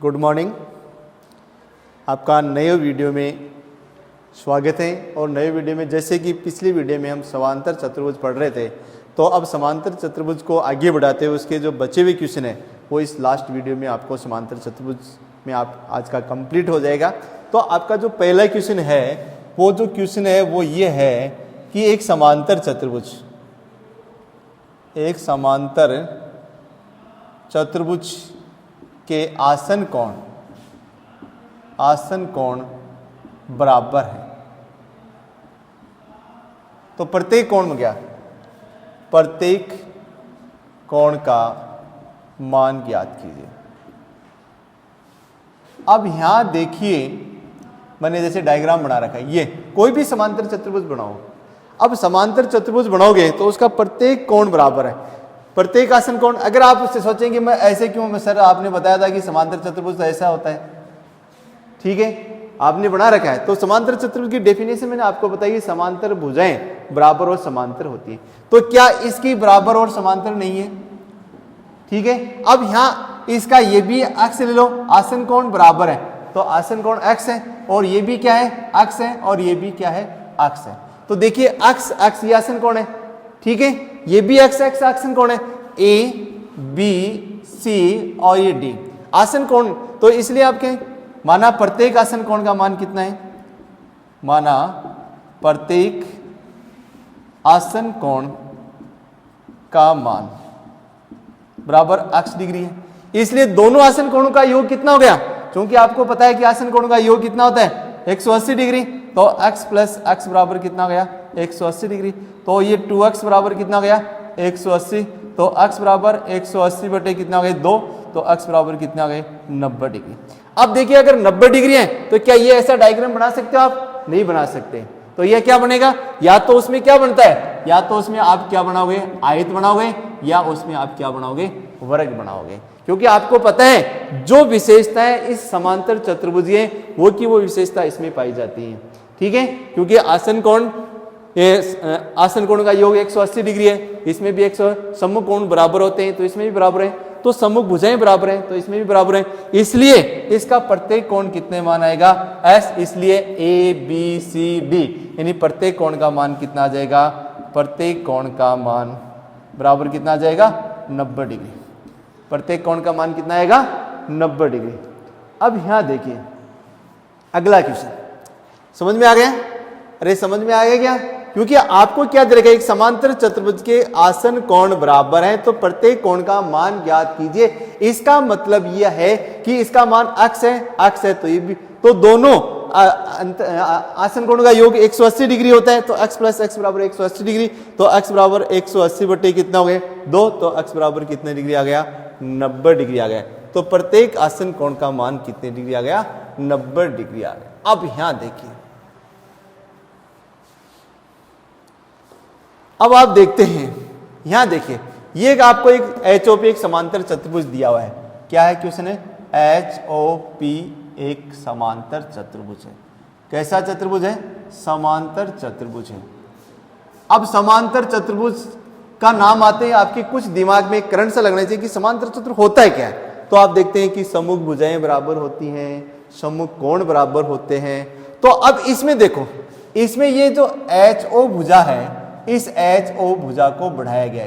Good morning. आपका नए video में स्वागत है। और नए वीडियो में जैसे कि पिछली वीडियो में हम समांतर चतुर्भुज पढ़ रहे थे, तो अब समांतर चतुर्भुज को आगे बढ़ाते हुए उसके जो बचे हुए क्वेश्चन है वो इस लास्ट वीडियो में आपको समांतर चतुर्भुज में आप आज का कंप्लीट हो जाएगा। तो आपका जो पहला क्वेश्चन है वो जो क्वेश्चन है वो ये है कि एक समांतर चतुर्भुज के आसन कोण बराबर है। तो प्रत्येक कोण में क्या, प्रत्येक कोण का मान ज्ञात कीजिए। अब यहां देखिए, मैंने जैसे डायग्राम बना रखा है, ये कोई भी समांतर चतुर्भुज बनाओ। अब समांतर चतुर्भुज बनाओगे तो उसका प्रत्येक कोण बराबर है, प्रत्येक आसन कोण। अगर आप उससे सोचेंगे मैं ऐसे क्यों, मैं सर आपने बताया था कि समांतर चतुर्भुज तो ऐसा होता है, ठीक है, आपने बना रखा है। तो समांतर चतुर्भुज की डेफिनेशन मैंने आपको बताई, समांतर भुजाएं बराबर और समांतर होती है। तो क्या इसकी बराबर और समांतर नहीं है? ठीक है। अब यहां इसका ये भी अक्ष ले लो, आसन कोण बराबर है, तो आसन कोण अक्ष है, और ये भी क्या है, अक्ष है, और ये भी क्या है, अक्ष है। तो देखिए अक्ष ये आसन कोण है, ठीक है, ये भी अक्ष आसन कोण है, ए बी सी और ये डी आसन कोण। तो इसलिए आप कहें माना प्रत्येक आसन कोण का मान कितना है, माना प्रत्येक आसन कोण का मान बराबर अक्ष डिग्री है। इसलिए दोनों आसन कोणों का योग कितना हो गया, क्योंकि आपको पता है कि आसन कोणों का योग कितना होता है 180 डिग्री। तो x प्लस x बराबर कितना गया 180 डिग्री। तो ये 2x बराबर कितना गया 180। तो x बराबर 180 बटे कितना गए 2, तो x बराबर कितना गए 90 डिग्री। अब देखिए अगर 90 डिग्री है तो क्या ये ऐसा डायग्राम बना सकते हो आप? नहीं बना सकते। तो ये क्या बनेगा, या तो उसमें क्या बनता है, या तो उसमें आप क्या बनाओगे, आयत बनाओगे, या उसमें आप क्या बनाओगे, वर्ग बनाओगे। क्योंकि आपको पता है जो विशेषताएं इस समांतर चतुर्भुज है वो की वो विशेषता इसमें पाई जाती है, ठीक है। क्योंकि आसन कोण का योग 180 डिग्री है, इसमें भी 100 सम्मुख कोण बराबर होते हैं, तो इसमें भी बराबर है। तो सम्मुख भुजाएं बराबर हैं, तो इसमें भी बराबर है। इसलिए इसका प्रत्येक कोण कितने मान आएगा, एस। इसलिए ए बी सी डी यानी प्रत्येक कोण का मान कितना आ जाएगा, प्रत्येक कोण का मान बराबर कितना आ जाएगा 90 डिग्री। प्रत्येक कोण का मान कितना आएगा 90 डिग्री। अब यहां देखिए अगला क्वेश्चन, समझ में आ गया? अरे समझ में आ गया क्या? क्योंकि आपको क्या दे रखा है, एक समांतर चतुर्भुज के आसन कोण बराबर हैं, तो प्रत्येक कोण का मान ज्ञात कीजिए। इसका मतलब यह है कि इसका मान अक्ष है, तो ये भी, तो दोनों आसन कोण का योग 180 डिग्री होता है। तो x प्लस x बराबर 180 डिग्री। तो x बराबर 180 बटे कितना हो गया 2, तो x बराबर कितने डिग्री आ गया 90 डिग्री आ गया। तो प्रत्येक आसन कोण का मान कितने डिग्री आ गया 90 डिग्री आ गया। अब यहां देखिए, अब आप देखते हैं, यहां देखिए, ये आपको एक HOP एक समांतर चतुर्भुज दिया हुआ है। क्या है क्वेश्चन है, HOP एक समांतर चतुर्भुज है। कैसा चतुर्भुज है, समांतर चतुर्भुज है। अब समांतर चतुर्भुज का नाम आते हैं आपके कुछ दिमाग में करंट सा लगना चाहिए कि समांतर चतुर्भुज होता है क्या है। तो आप देखते हैं कि सम्मुख भुजाएं बराबर होती हैं, सम्मुख कोण बराबर होते हैं। तो अब इसमें देखो, इसमें ये जो HO भुजा है, इस HO भुजा को बढ़ाया गया,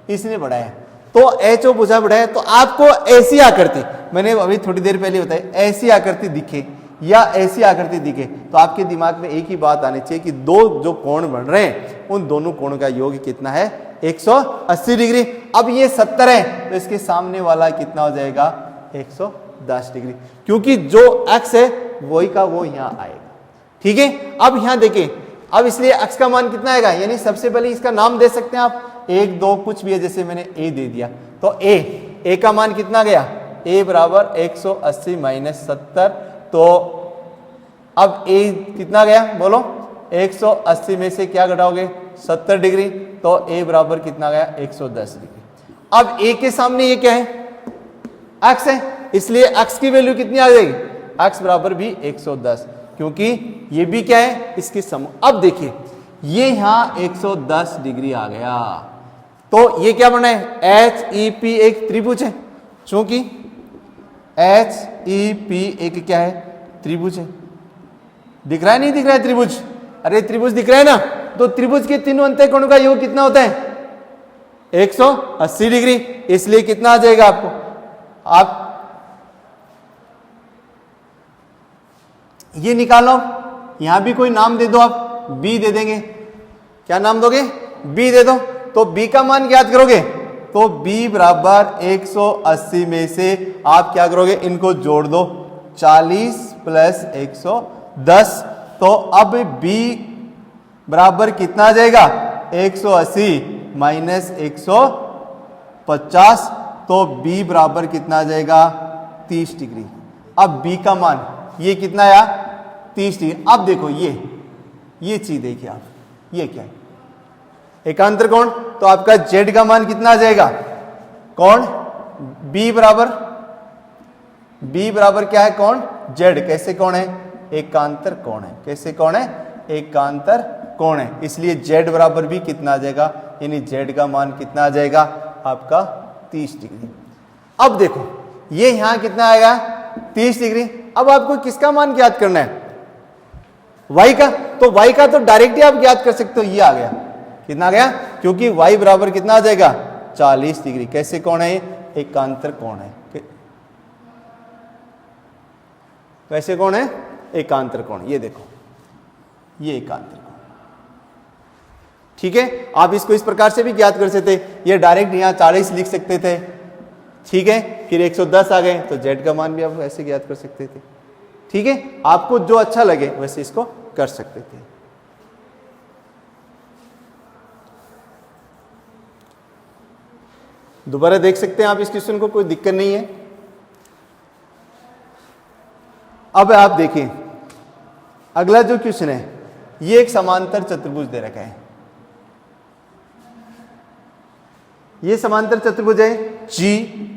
इसने बढ़ाया। तो HO भुजा बढ़ाया तो आपको ऐसी आकृति, मैंने अभी थोड़ी देर पहले बताई, ऐसी आकृति दिखे या ऐसी आकृति दिखे, तो आपके दिमाग में एक ही बात आनी चाहिए कि दो जो कोण बन रहे हैं उन दोनों कोणों का योग कितना है 180 डिग्री। अब ये 70 है, तो इसके सामने वाला कितना हो जाएगा 110 डिग्री, क्योंकि जो अक्ष है वही का वो यहां आएगा, ठीक है। अब यहां देखिए, अब इसलिए अक्ष का मान कितना आएगा, यानी सबसे पहले इसका नाम दे सकते हैं आप, 1 2 कुछ भी है, जैसे मैंने ए दे दिया। तो ए का मान कितना गया, ए बराबर 180 माइनस 70। तो अब ए कितना गया बोलो, 180 में से क्या घटाओगे 70 डिग्री, तो ए बराबर कितना गया 110 डिग्री। अब ए के सामने ये क्या है, अक्ष है, इसलिए अक्ष की वैल्यू कितनी आ जाएगी, अक्ष बराबर भी 110, क्योंकि ये भी क्या है इसकी समूह। अब देखिए ये यहां 110 डिग्री आ गया, तो ये क्या बना है HEP एक त्रिभुज है, क्योंकि HEP एक क्या है, त्रिभुज है। दिख रहा है नहीं दिख रहा है त्रिभुज? अरे त्रिभुज दिख रहा है ना। तो त्रिभुज के तीनों अंतःकोणों का योग कितना होता है? 180 डिग्री। इसलिए कितना आ जाएगा आपको? आप ये निकालो, यहां भी कोई नाम दे दो, आप B दे देंगे। क्या नाम दोगे? B दे दो। तो B का मान ज्ञात करोगे तो B बराबर 180 में से आप क्या करोगे, इनको जोड़ दो, 40 प्लस 110। तो अब B बराबर कितना आ जाएगा? 180 माइनस 150। तो B बराबर कितना आ जाएगा? 30 डिग्री। अब B का मान ये कितना आया? 30 डिग्री। अब देखो ये चीज देखिए आप, ये क्या है? एकांतर कोण। तो आपका Z का मान कितना आ जाएगा? कोण B बराबर क्या है? कोण Z। कैसे कोण है? एकांतर कोण है। कैसे कोण है? एकांतर कोण है। इसलिए Z बराबर भी कितना आ जाएगा, यानी Z का मान कितना आ जाएगा आपका? 30 डिग्री। अब देखो ये यहां कितना आएगा? 30 डिग्री। अब आपको किसका मान ज्ञात करना है? Y का। तो Y का तो डायरेक्ट ही आप ज्ञात कर सकते हो। ये आ गया, कितना आ गया? क्योंकि Y बराबर कितना आ जाएगा? 40 डिग्री। कैसे कोण है? एकांतर कोण है। कैसे कोण है? एकांतर कोण। ये देखो, ये एकांतर कोण। ठीक है, आप इसको इस प्रकार से भी ज्ञात कर सकते। ये डायरेक्ट यहां 40 लिख सकते थे। ठीक है, फिर 110 आ गए तो Z का मान भी आप ऐसे ज्ञात कर सकते थे। ठीक है, आपको जो अच्छा लगे वैसे इसको कर सकते थे। दोबारा देख सकते हैं आप इस क्वेश्चन को, कोई दिक्कत नहीं है। अब आप देखिए अगला जो क्वेश्चन है, ये एक समांतर चतुर्भुज दे रखा है। ये समांतर चतुर्भुज है GUN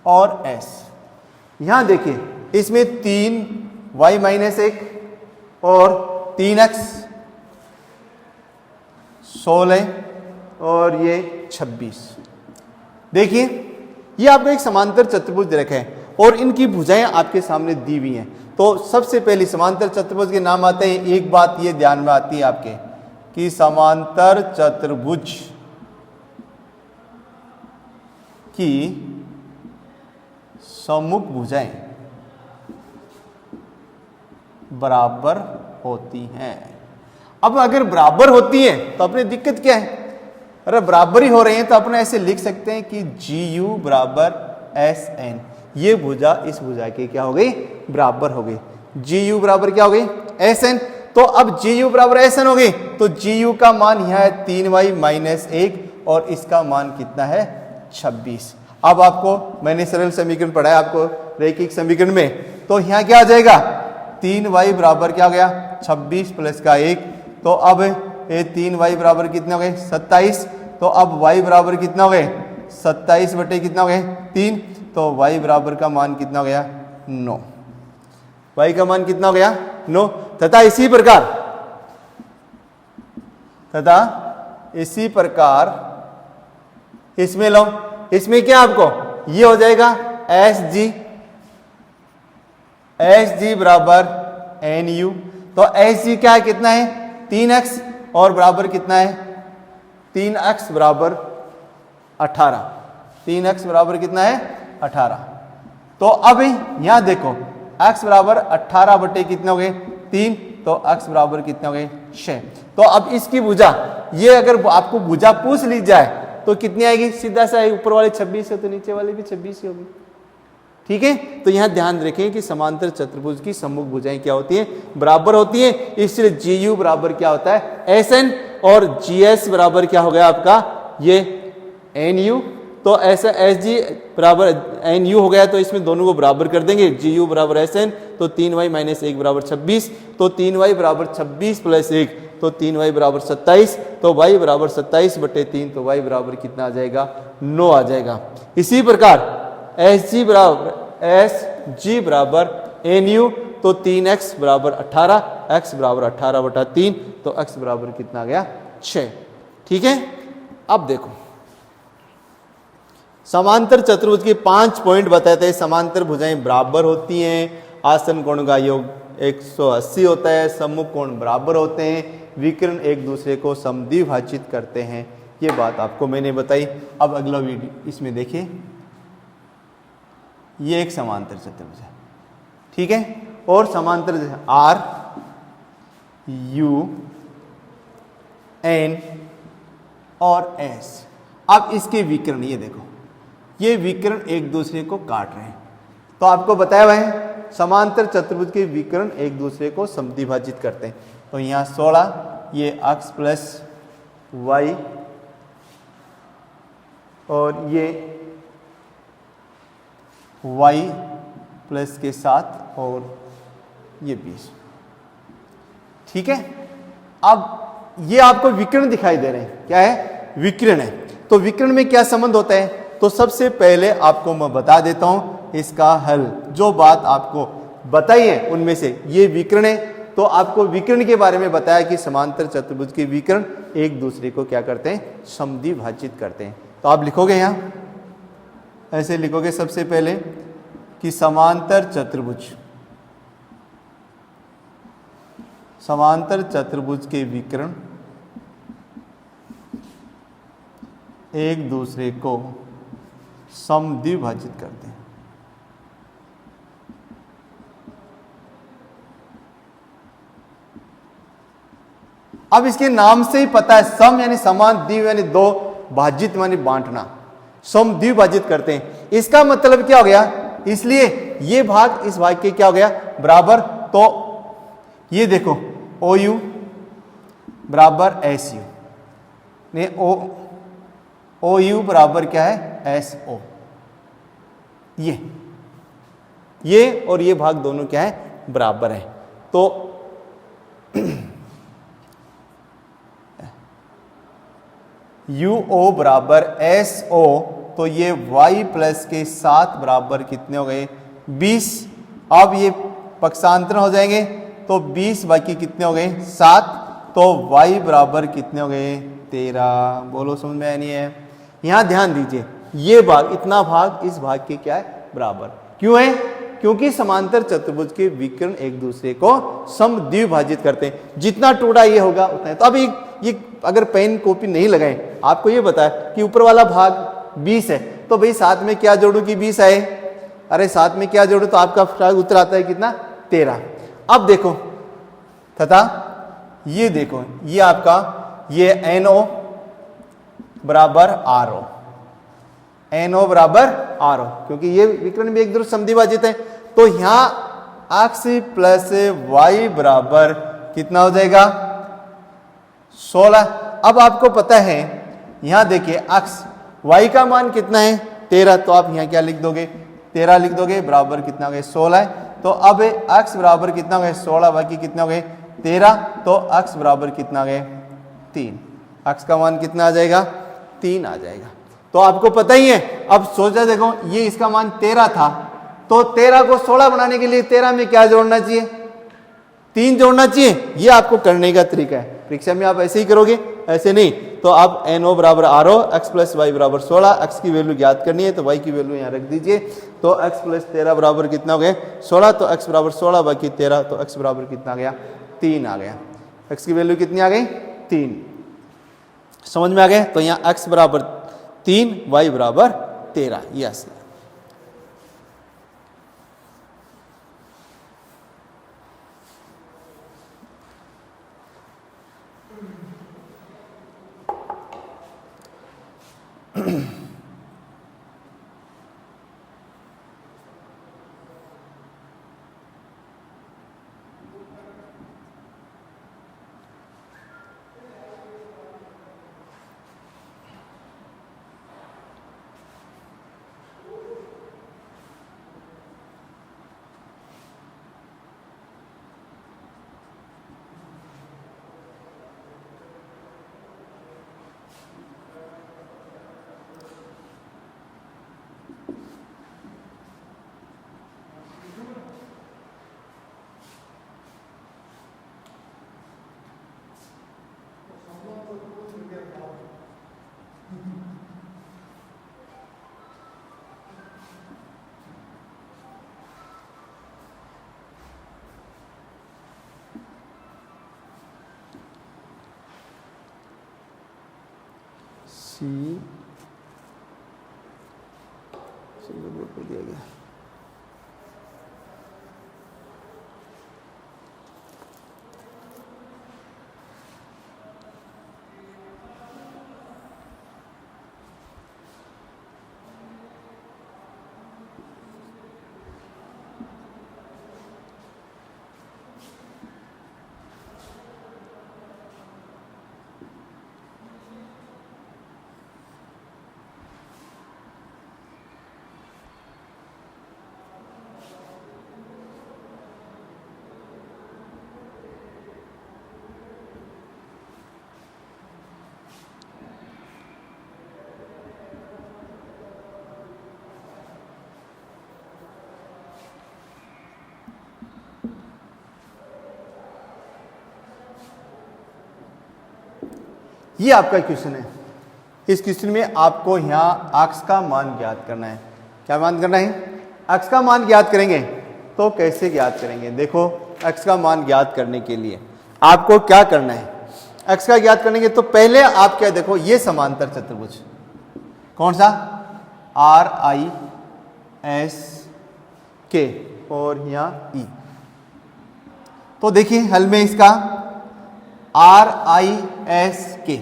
और S। यहां देखिए इसमें 3y माइनस 1 और 3x 16 और ये 26। देखिए ये आपको एक समांतर चतुर्भुज दे रखा है और इनकी भुजाएं आपके सामने दी हुई हैं। तो सबसे पहली समांतर चतुर्भुज के नाम आते हैं। एक बात ये ध्यान में आती है आपके कि समांतर चतुर्भुज की सम्मुख भुजाएं बराबर होती हैं। अब अगर बराबर होती हैं तो अपने दिक्कत क्या है? अरे बराबर ही हो रही हैं तो अपने ऐसे लिख सकते हैं कि GU बराबर SN। ये भुजा इस भुजा की क्या हो गई? बराबर हो गई। GU बराबर क्या हो गई? SN। तो अब GU बराबर SN हो गई तो GU का मान यहां है 3y माइनस 1 और इसका मान कितना है? 26। अब आपको मैंने सरल समीकरण पढ़ाया आपको रैखिक समीकरण में, तो यहां क्या आ जाएगा? 3y बराबर क्या हो गया? 26 प्लस का 1। तो अब ये 3y बराबर कितने हो गए? 27। तो अब y बराबर कितना हो गए? 27 बटे कितना हो गए? 3। तो y बराबर का मान कितना हो गया? 9। y का मान कितना हो गया? 9। तथा इसी प्रकार इसमें लो, इसमें क्या आपको ये हो जाएगा SG बराबर NU। तो SG क्या है? कितना है? 3x और बराबर कितना है? 3x बराबर 18। 3x बराबर कितना है? 18। तो अब यहां देखो x बराबर 18 बटे कितने हो गए? 3। तो x बराबर कितने हो गए? 6। तो अब इसकी भुजा, ये अगर आपको भुजा पूछ ली जाए तो कितनी आएगी? सीधा सा ऊपर वाले 26 है तो नीचे वाले भी 26 ही होगी। ठीक है, तो यहां ध्यान रखें कि समांतर चतुर्भुज की सम्मुख भुजाएं क्या होती हैं? बराबर होती हैं। इसलिए GU बराबर क्या होता है? SN और GS बराबर क्या हो गया आपका? ये NU। तो ऐसा SG बराबर NU हो गया तो इसमें दोनों को बराबर कर देंगे। GU बराबर SN तो 3y माइनस 1 बराबर 26। तो 3y बराबर 26 प्लस 1 तो 3y बराबर 27। तो y बराबर 27 बटे 3 तो y बराबर कितना आ जाएगा? 9 आ जाएगा। इसी प्रकार SG बराबर NU तो 3x बराबर 18, x बराबर 18 बटा 3 तो x बराबर कितना आ गया? 6। ठीक है, अब देखो समांतर चतुर्भुज के 5 पॉइंट बताते हैं। समांतर भुजाएं बराबर होती हैं, आसन कोण का योग 180 होता है, सम्मुख कोण बराबर होते हैं, विकर्ण एक दूसरे को समद्विभाजित करते हैं। ये बात आपको मैंने बताई। अब अगला वीडियो इसमें देखिए, ये एक समांतर चतुर्भुज है, ठीक है, और समांतर आर यू एन और एस। अब इसके विकर्ण ये देखो, ये विकर्ण एक दूसरे को काट रहे हैं। तो आपको बताया हुआ है समांतर चतुर्भुज के विकर्ण एक दूसरे को समद्विभाजित करते हैं। तो यहाँ 16, ये x प्लस वाई और ये y प्लस के साथ और ये 20, ठीक है। अब ये आपको विकर्ण दिखाई दे रहे हैं, क्या है, विकर्ण है। तो विकर्ण में क्या संबंध होता है, तो सबसे पहले आपको मैं बता देता हूं इसका हल। जो बात आपको बताई है उनमें से ये विकर्ण है, तो आपको विकर्ण के बारे में बताया कि समांतर चतुर्भुज के विकर्ण एक दूसरे को क्या करते हैं, समद्विभाजित करते हैं। तो आप लिखोगे यहां, ऐसे लिखोगे सबसे पहले कि समांतर चतुर्भुज के विकर्ण एक दूसरे को समद्विभाजित करते हैं। अब इसके नाम से ही पता है, सम यानी समान, द्विव यानी दो, भाजित यानी बांटना, समद्विभाजित करते हैं। इसका मतलब क्या हो गया, इसलिए ये भाग इस भाग के क्या हो गया, बराबर। तो ये देखो ओ यू बराबर एस यू, ने ओ यू बराबर क्या है, एस ओ। ये और ये भाग दोनों क्या है, बराबर है। तो यू ओ बराबर एस ओ, तो ये y प्लस के 7 बराबर कितने हो गए, 20। अब ये पक्षांतर हो जाएंगे, तो 20 बाकी कितने हो गए, 7। तो y बराबर कितने हो गए, 13। बोलो समझ में आया नहीं है। यहां ध्यान दीजिए, ये भाग, इतना भाग इस भाग के क्या है, बराबर। क्यों है, क्योंकि समांतर चतुर्भुज के विकर्ण एक दूसरे को समद्विभाजित करते हैं। जितना टुकड़ा ये होगा उतना है। तो अब ये अगर पेन कॉपी नहीं लगाए, आपको ये बताया कि ऊपर वाला भाग 20 है, तो भाई साथ में क्या जोड़ू कि 20 आए, अरे साथ में क्या जोड़ू, तो आपका उत्तर आता है कितना, 13। अब देखो तथा ये देखो, ये आपका ये NO बराबर RO, NO बराबर RO, क्योंकि ये विकर्ण भी एक दूसरे समद्विभाजित है। तो यहां x प्लस y बराबर कितना हो जाएगा, 16। अब आपको पता है, यहां देखिए x, y का मान कितना है, 13। तो आप यहां क्या लिख दोगे, 13 लिख दोगे, बराबर कितना हो गया, 16 है। तो अब x बराबर कितना हो गया, 16 बाकी कितना हो गए, 13। तो x बराबर कितना हो गया, 3। x का मान कितना आ जाएगा, 3 आ जाएगा। तो आपको पता ही है। अब सोचा देखो, ये इसका मान 13 था, तो 13 को 16 बनाने के लिए 13 में क्या जोड़ना चाहिए, 3 जोड़ना चाहिए। ये आपको करने का तरीका है। परीक्षा में आप ऐसे ही करोगे, ऐसे नहीं। तो आप NO बराबर RO, x प्लस वाई बराबर 16, x की वैल्यू ज्ञात करनी है, तो y की वैल्यू यहाँ रख दीजिए। तो x प्लस 13 बराबर कितना हो गया, 16। तो x बराबर 16 बाकी 13, तो x बराबर कितना आ गया, 3 आ गया। x की वैल्यू कितनी आ गई, 3। समझ में आ गया। तो यहाँ x बराबर 3, y बराबर 13। यस, सी बोर्ड पर दिया गया। ये आपका क्वेश्चन है। इस क्वेश्चन में आपको यहाँ अक्ष का मान ज्ञात करना है। क्या मान करना है? अक्ष का मान ज्ञात करेंगे। तो कैसे ज्ञात करेंगे? देखो, अक्ष का मान ज्ञात करने के लिए आपको क्या करना है? अक्ष का ज्ञात करने के तो पहले आप क्या देखो, ये समांतर चतुर्भुज कौन सा? RISK और यहाँ E। तो देखिए हल में इसका RISK,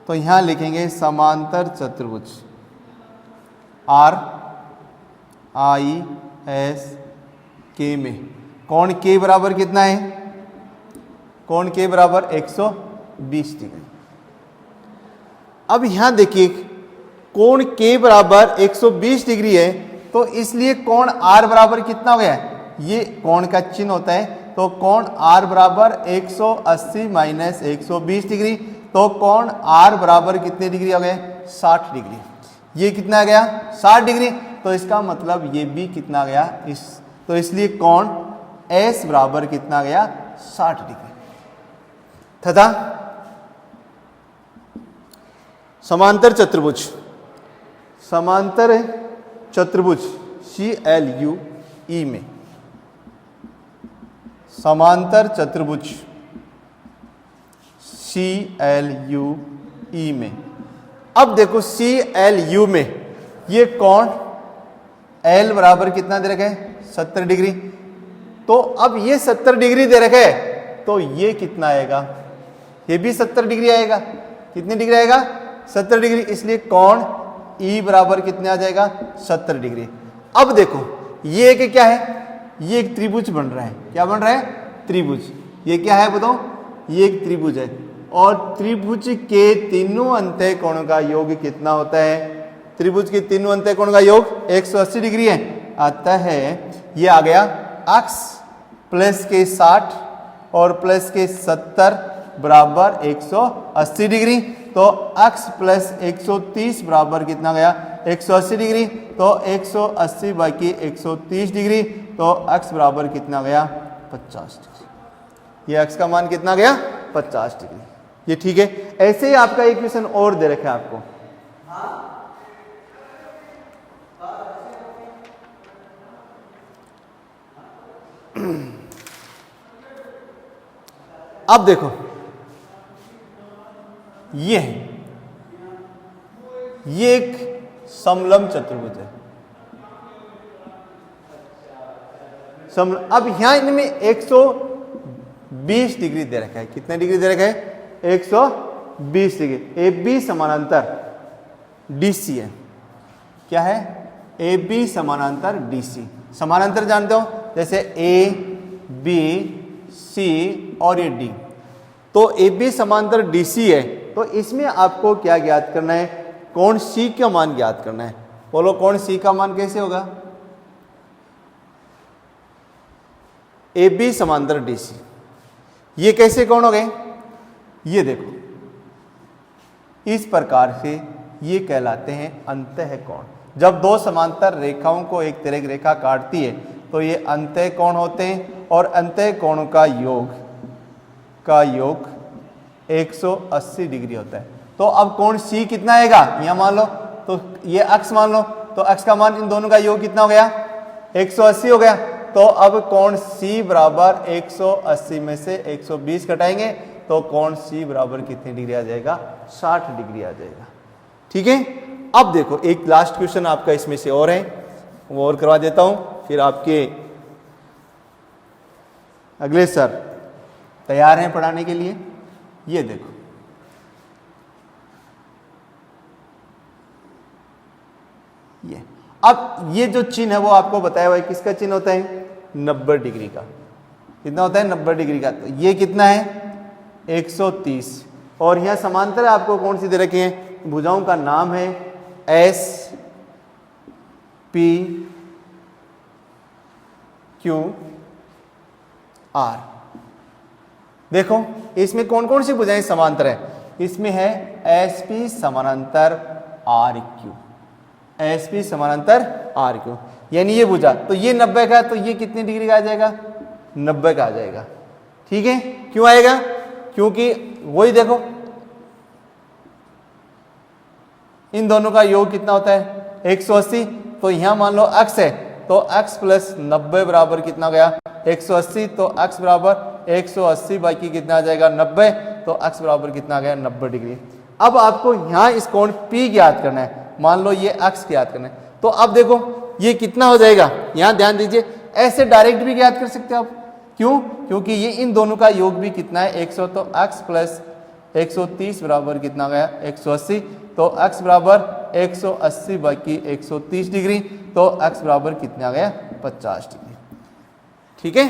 तो यहां लिखेंगे समांतर चतुर्भुज RISK में कोण K बराबर कितना है? कोण K बराबर 120 डिग्री। अब यहां देखिए कोण K बराबर 120 डिग्री है, तो इसलिए कोण R बराबर कितना हो गया? ये कोण का चिन्ह होता है, तो कोण R बराबर 180 माइनस 120 डिग्री। तो कोण R बराबर कितने डिग्री हो गए? 60 डिग्री। ये कितना आ गया? 60 डिग्री। तो इसका मतलब ये भी कितना आ गया? तो इसलिए कोण S बराबर कितना आ गया? 60 डिग्री। तथा समांतर चतुर्भुज CLUE में, समांतर चतुर्भुज CLUE में, अब देखो CLU में ये कोण L बराबर कितना दे रखा है? 70 डिग्री। तो अब ये 70 डिग्री दे रखा है, तो ये कितना आएगा? ये भी 70 डिग्री आएगा। कितनी डिग्री आएगा? 70 डिग्री। इसलिए कोण E बराबर कितने आ जाएगा? 70 डिग्री। अब देखो ये एक क्या है? ये एक त्रिभुज बन रहा है। क्या बन रहा है? त्रिभुज। ये क्या है बताओ? ये एक त्रिभुज है, और त्रिभुज के तीनों अंतः कोणों का योग कितना होता है? त्रिभुज के तीनों अंतः कोणों का योग 180 डिग्री है। अतः ये आ गया अक्ष प्लस के 60 और प्लस के 70 बराबर 180 डिग्री। तो अक्ष प्लस 130 बराबर कितना गया? 180 डिग्री। तो 180 बाकी 130 डिग्री, तो अक्ष बराबर कितना गया? 50 डिग्री। ये अक्ष का मान कितना गया? 50 डिग्री। ये ठीक है। ऐसे ही आपका एक क्वेश्चन और दे रखा है आपको। अब देखो ये है, ये एक समलंब चतुर्भुज है। अब यहां इनमें 120 डिग्री दे रखा है। कितने डिग्री दे रखा है? 120 डिग्री। AB समानांतर DC है। क्या है? AB समानांतर DC। समानांतर जानते हो, जैसे A, B, C और ये D। तो AB समांतर DC है, तो इसमें आपको क्या ज्ञात करना है? कोण C का मान ज्ञात करना है। बोलो कोण C का मान कैसे होगा? AB समांतर DC। ये कैसे कोण हो गए? ये देखो, इस प्रकार से ये कहलाते हैं अंतः कोण। जब दो समांतर रेखाओं को एक तिर्यक रेखा काटती है तो ये अंतः कोण होते हैं, और अंतः कोणों का योग 180 डिग्री होता है। तो अब कोण C कितना आएगा? यहां मान लो, तो ये अक्ष मान लो, तो अक्ष का मान इन दोनों का योग कितना हो गया? 180 हो गया। तो अब कोण C बराबर 180 में से 120 घटाएंगे, तो कोण C बराबर कितनी डिग्री आ जाएगा? 60 डिग्री आ जाएगा। ठीक है। अब देखो एक लास्ट क्वेश्चन आपका इसमें से और है, वो और करवा देता हूं, फिर आपके अगले सर तैयार हैं पढ़ाने के लिए। ये देखो, ये अब ये जो चिन्ह है वो आपको बताया हुआ है किसका चिन्ह होता है, 90 डिग्री का। कितना होता है, 90 डिग्री का। तो ये कितना है, 130। और यहां समांतर आपको कौन सी दे रखी है, भुजाओं का नाम है एस पी क्यू आर। देखो इसमें कौन कौन सी भुजाएं समांतर है, इसमें है एस पी समानांतर आर क्यू, एस पी समानांतर आर क्यू, यानी ये भुजा। तो ये 90 का, तो ये कितनी डिग्री का आ जाएगा, 90 का आ जाएगा। ठीक है, क्यों आएगा, क्योंकि वही देखो इन दोनों का योग कितना होता है, 180। तो यहां मान लो x है, तो x प्लस 90 बराबर कितना गया, 180। तो x बराबर 180 बाकी कितना आ जाएगा, 90। तो x बराबर कितना आ गया, 90 डिग्री। अब आपको यहां इस कोण P ज्ञात करना है, मान लो ये x ज्ञात करना है। तो अब देखो ये कितना हो जाएगा, यहां ध्यान दीजिए, ऐसे डायरेक्ट भी ज्ञात कर सकते हो आप। क्यों, क्योंकि ये इन दोनों का योग भी कितना है, 100। तो x प्लस 130 बराबर कितना गया, 180। तो x बराबर 180 बाकी 130 डिग्री। तो x बराबर कितना गया, 50 डिग्री। ठीक है।